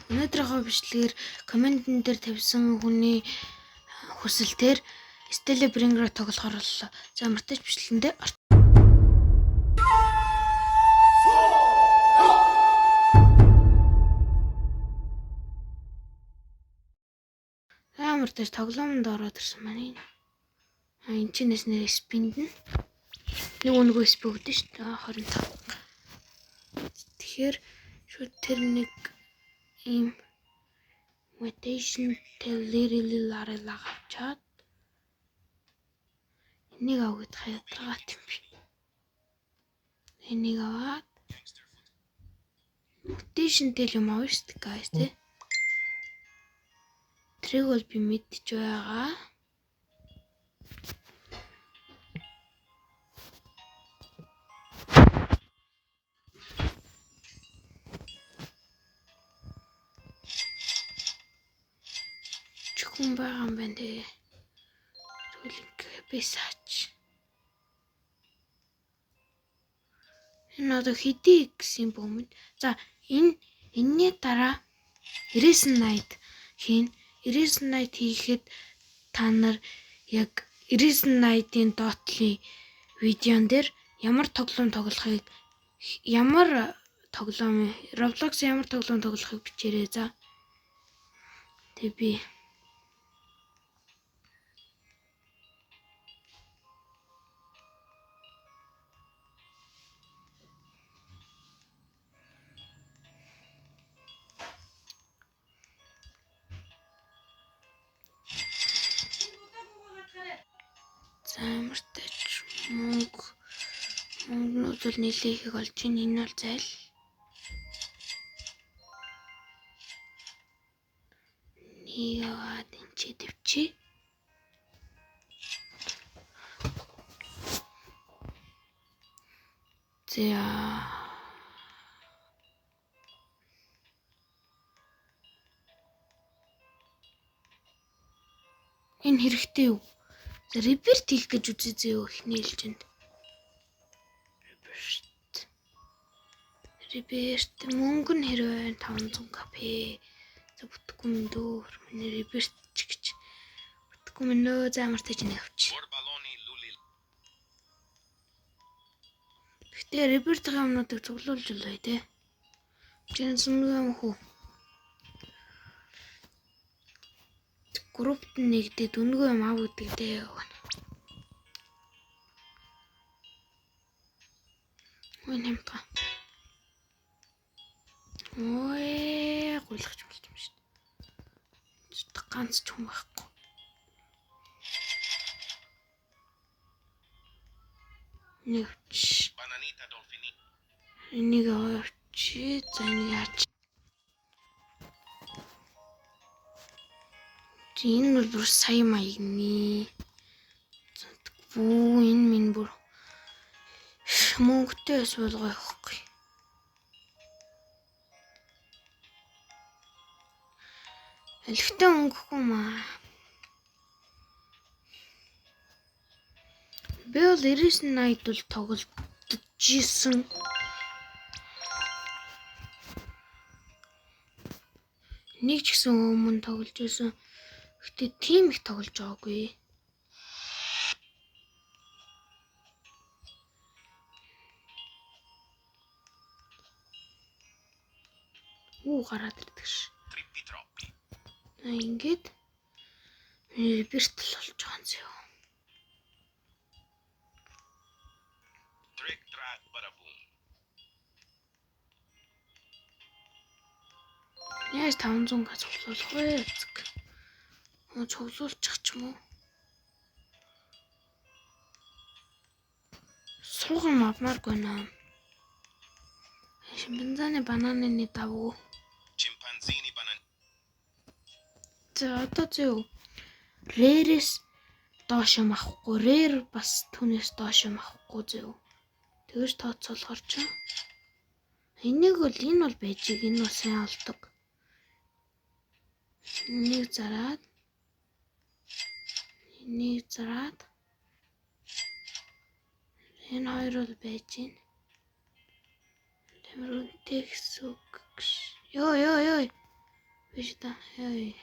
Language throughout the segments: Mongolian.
Өнөөдрийнхөө бичлэгээр комментэн дээр тавьсан хүний хүсэлтээр Stella Bringer тоглохоор боллоо. За мартаж бичлэгэндээ мартаж тоглоомонд ороод ирсэн маань. Энэ чинээс нэр спинд нь нөгөө спи өгдөө шүү дээ 25. Тэгэхээр шууд тэр нэг ийм mutation telerilarыг авчаад энийг аваад хаяагаад юм би. Энийг аваад mutation тэл юм авна шүү дээ guys тий. Тэрийг бол би мэдчих байгаа. Чухам байгаа юм байна тий. Түлэг бисаач. Энэ одоо хэдий гэсэн бомд. За энэний дараа Erasing Night хийн. Erasing Night хийхэд та нар яг Erasing Night-ийн доотлын видеон дээр ямар тоглоом тоглохыг Roblox ямар тоглоом тоглохыг бичээрэй за. Тэг би замартач мөнгнүүд бол нэлээхийг олж ийн энэ бол зайл. Нэг аваад энэ ч дэвчи. За энэ хэрэгтэй юу? Реберт хийх гэж үзээ юу ихний хэлжинд. Реберт мөнгө нь хэрвээ 500 кп. За бүтггүй юм дөө. Миний реберт ч гэж. Бүтггүй юм нөө замартаж нэг авч. Гэтэ ребертийн юмнуудыг цуглуулж олоо тий. Чин сүнэг юм хөө. Группт нэгдээд өнгөө юм авдаг дээ. Ой нэмтга. Ой гуйлахч болж юм шүү дээ. Ганц ч хүн байхгүй. Нэвч. Энийг авчи. За энийг яач. Энэ бол бүр сая маягны. Бүү энэ минь бүр мөнгөтэй эсвэл гоё ихгүй. Элхтэн өнгөхгүй маа. Би бол Erasing Night бол тоглож ийсэн. Нэг ч гэсэн өмнө тоглож байсан. Гэтэ тийм их тоглож байгаагүй. Гараад ирдэг ш. Ингээд ребертл болж байгаа юм зөө. Яаж 500 га цуглуулах вэ? Цуглуулчих ч юм уу? Сууган авмааргүй наа. Шимпанзаны банананы давуу. Chimpanzini banana. За одоо зөө. Rare-с доош юм авахгүй. Rare бас түүнээс доош юм авахгүй зөө. Тэгэж тооцоолохоор ч. Энэ бол байжиг. Энэ бол сайн олдог. Энийг зараад. Энэ хоёр бол байж гин. Тэмрүүнтэй гэсэн үг. Ёо. биш та. Яа.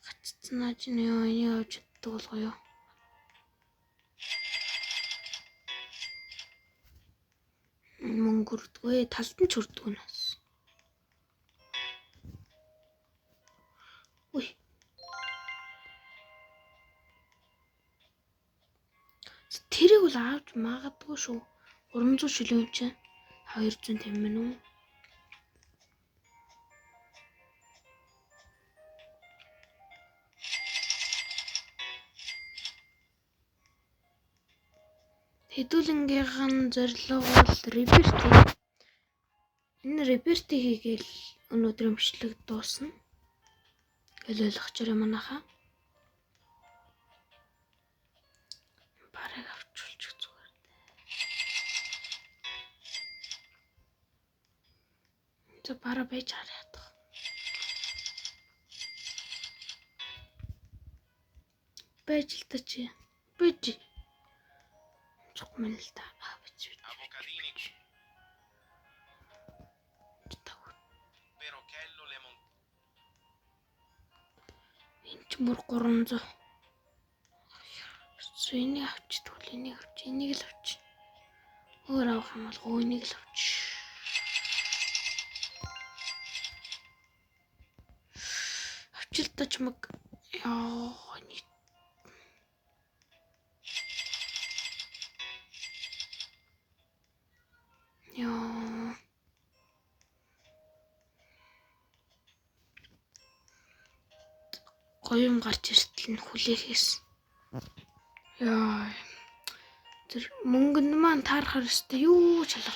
Гаццнаа чинь ёо энийг авч чаддаг болгоё. Мөнгөрдгөө талд нь ч хүрдэг нас. Ой. Тэрийг бол авч магадгүй шүү. 300 шилэн юм чинь 250 үү? Хэдүүлэнгийнхэн зорилго бол реберт. Энэ реберт хийгээл өнөөдрийн бичлэг дуусна. Гэл ойлгочихорой манайхаа. Барыг авчулчих зүгээр. За бара байж хараад. Байж л та чи. Байж. Чухмал л та. Байж. Энд ч мөр 300. Энийг авч тэгвэл энийг авч энийг л авч. Өөр авах юм бол энийг л авч. Авчилтач мэг. Яа. Яа. Гоём гарч иртэл нь хүлээхээс. Яа. Тэр мөнгөнд маань таарахар өстэй юу ч алга.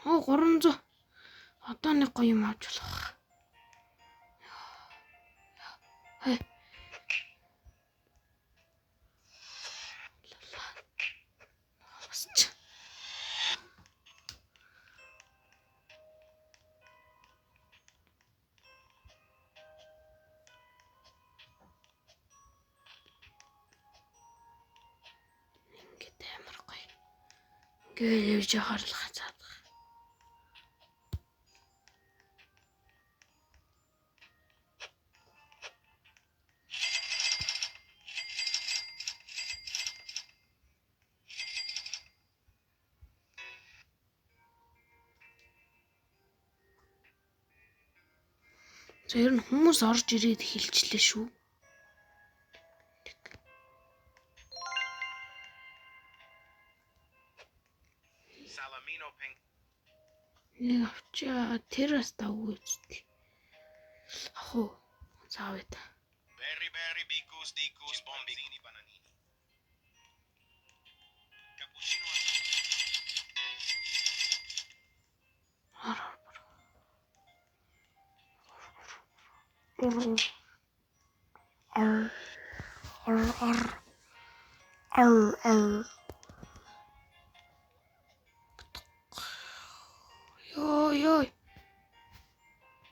Оо 300. Одоо нэг гоё юм авч болох. Хай. Басч. Ингээд амар гоё. Ингээд явж яхарлах цаад. Тэр нь хүмүүс орж ирээд хэлчлээ шүү. Нэг авчаа тэр бас давгүй үстэй. Ахуу заавэ та. Very bicus dicus bombini bananini. Cappuccino. Ёй.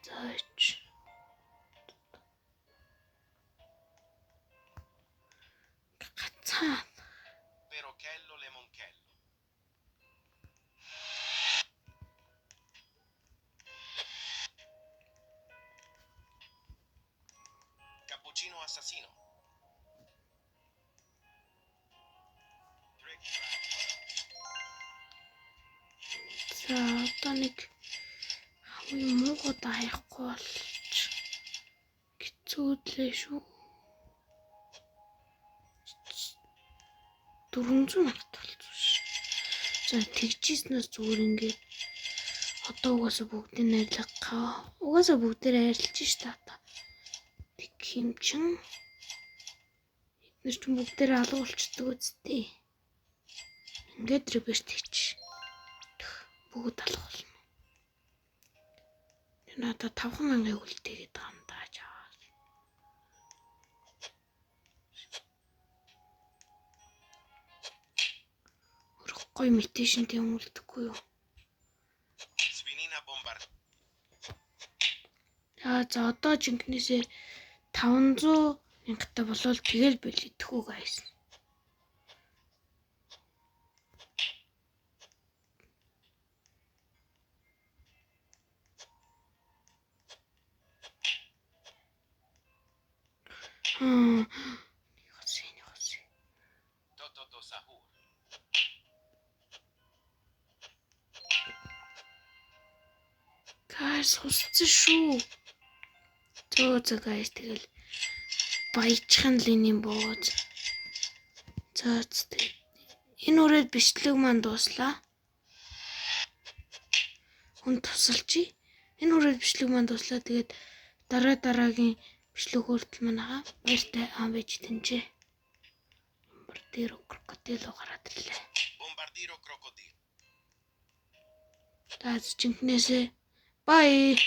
Зач. Гацаа. Perochello lemonchello. Cappuccino assassino. За одоо нэг хамгийн муугад аяхгүй болж хэцүүдлээ шүү. 400 мянга болсон ш. За тэгжснээс зүгээр ингээд одоо угаасаа бүгдийг арилгахаа. Угаасаа бүгдээр арилж ш та. Тэг юм чин. Эдгээр ч бүгдээр алга болчдөг үсттэй. Ингээд реберт хийч. Бүгд алга болно. Надад 5000 үлдээгээд байгаа юм даа жаа. Гоё метэшнтэй юм үлдэхгүй юу? Svinina bombar. За одоо жинкнээсээ 500 мянгатаа болвол тэгэл бэл идэхүү гайс. sahur. Guys, хусцсан шүү. За guys, тэгэл баяжхан линий бууз. За энэ үрээд бичлэг маань дууслаа. Хүн тусалчи. Энэ үрээд бичлэг маань дуслаа. Тэгээд дараагийн бичлэг хүртэл манайхаа баяртай байж тэнцээ. Bombardiro crocodilo гараад ирлээ. Bombardiro crocodilo. Таач чинкнээсээ бай.